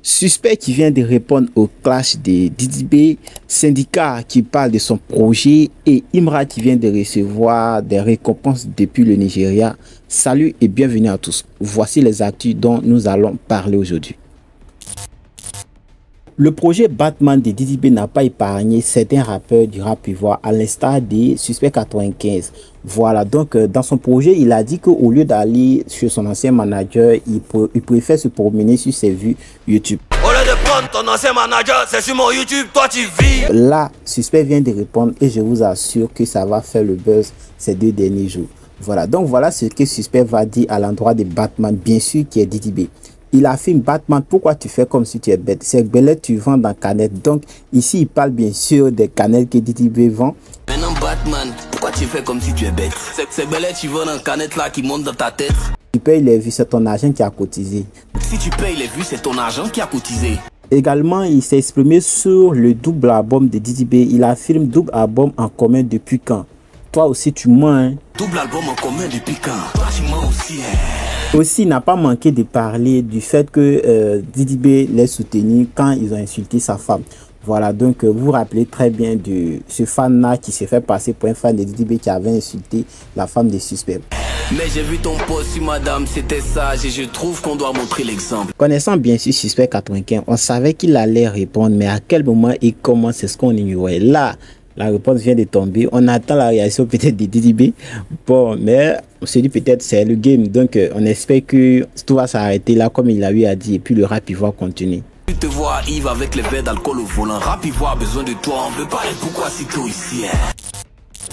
Suspect qui vient de répondre au clash de Didi B, Syndicat qui parle de son projet et Imra qui vient de recevoir des récompenses depuis le Nigeria. Salut et bienvenue à tous. Voici les actus dont nous allons parler aujourd'hui. Le projet Batman de Didi B n'a pas épargné certains rappeurs du rap ivoire à l'instar des Suspect 95. Voilà, donc dans son projet, il a dit qu'au lieu d'aller sur son ancien manager, il préfère se promener sur ses vues YouTube. Au lieu de prendre ton ancien manager, c'est sur mon YouTube, toi tu vis. Là, Suspect vient de répondre et je vous assure que ça va faire le buzz ces 2 derniers jours. Voilà, donc voilà ce que Suspect va dire à l'endroit de Batman, bien sûr, qui est Didi B. Il affirme: Batman, pourquoi tu fais comme si tu es bête? Ces belettes tu vends dans canettes. Donc ici il parle bien sûr des canettes que Didi B vend. Maintenant Batman, pourquoi tu fais comme si tu es bête? Ces belettes tu vends dans canettes là qui montent dans ta tête. Tu payes les vues, c'est ton argent qui a cotisé. Si tu payes les vues, c'est ton argent qui a cotisé. Également, il s'est exprimé sur le double album de Didi B. Il affirme: double album en commun depuis quand? Toi aussi tu mens, hein? Double album en commun depuis quand? Toi tu mens aussi, hein? Aussi, il n'a pas manqué de parler du fait que Didi B les soutenu quand ils ont insulté sa femme. Voilà, donc vous vous rappelez très bien de ce fan-là qui s'est fait passer pour un fan de Didi B qui avait insulté la femme des Suspects. Mais j'ai vu ton post sur madame, c'était sage et je trouve qu'on doit montrer l'exemple. Connaissant bien sûr Suspect 95, on savait qu'il allait répondre, mais à quel moment et comment, c'est ce qu'on ignorait. Là, la réponse vient de tomber. On attend la réaction peut-être de Didi B. Bon, mais on se dit peut-être c'est le game. Donc on espère que tout va s'arrêter là comme il a eu à dire. Et puis le rap ivoire continue. Tu te vois Yves avec les verres d'alcool au volant. Rap ivoire a besoin de toi. On veut parler pourquoi c'est tout ici, hein?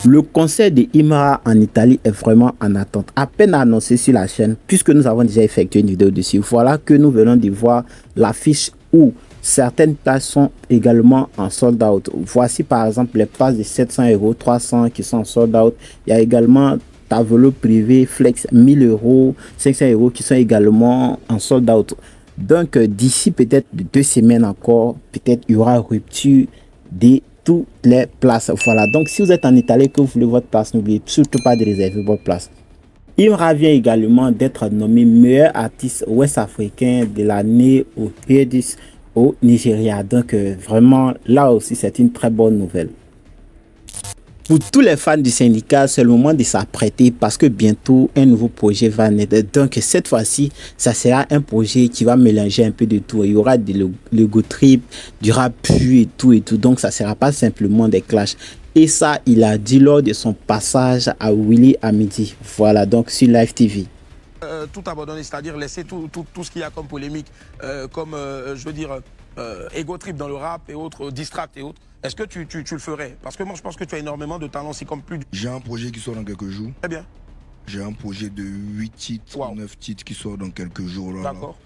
Le concert de Imra en Italie est vraiment en attente. À peine annoncé sur la chaîne, puisque nous avons déjà effectué une vidéo dessus. Voilà que nous venons de voir l'affiche où certaines places sont également en sold out. Voici par exemple les places de 700 €, 300 qui sont en sold out. Il y a également ta vélo privé Flex 1000 €, 500 € qui sont également en sold out. Donc d'ici peut-être 2 semaines encore, peut-être il y aura rupture de toutes les places. Voilà, donc si vous êtes en Italie et que vous voulez votre place, n'oubliez surtout pas de réserver votre place. Imra vient également d'être nommé meilleur artiste ouest-africain de l'année au P10 au Nigeria. Donc vraiment là aussi c'est une très bonne nouvelle. Pour tous les fans du syndicat, c'est le moment de s'apprêter parce que bientôt un nouveau projet va naître. Donc cette fois-ci, ça sera un projet qui va mélanger un peu de tout. Il y aura de l'ego trip, du rap pur et tout. Donc ça sera pas simplement des clashs. Et ça, il a dit lors de son passage à Willy à midi. Voilà, donc sur Live TV. Tout abandonner, c'est-à-dire laisser tout ce qu'il y a comme polémique, je veux dire, ego trip dans le rap et autres, distract et autres. Est-ce que tu le ferais? Parce que moi, je pense que tu as énormément de talent, c'est comme plus... J'ai un projet qui sort dans quelques jours. Très bien. J'ai un projet de 8 titres, wow. 9 titres qui sort dans quelques jours. D'accord.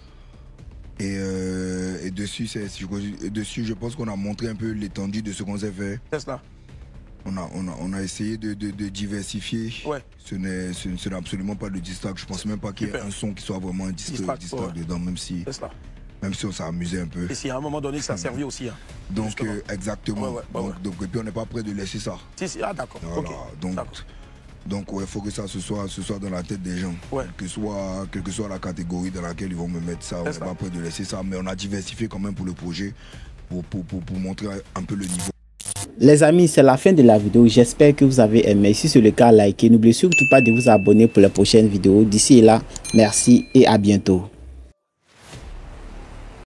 Et dessus, je pense qu'on a montré un peu l'étendue de ce qu'on s'est fait. C'est cela. On a essayé de diversifier. Ouais. Ce n'est absolument pas de distract. Je pense même pas qu'il y ait un son qui soit vraiment un distract ouais. Dedans, même si on s'est amusé un peu. Et si à un moment donné, ça a servi aussi. Hein, donc, exactement. Donc, et puis on n'est pas prêt de laisser ça. Si, ah d'accord. Voilà. Okay. Donc ouais, il faut que ça se soit dans la tête des gens. Ouais. Quelle que soit la catégorie dans laquelle ils vont me mettre ça, on n'est pas prêt de laisser ça. Mais on a diversifié quand même pour le projet, pour montrer un peu le niveau. Les amis, c'est la fin de la vidéo. J'espère que vous avez aimé. Si c'est le cas, likez. N'oubliez surtout pas de vous abonner pour les prochaines vidéos. D'ici là, merci et à bientôt.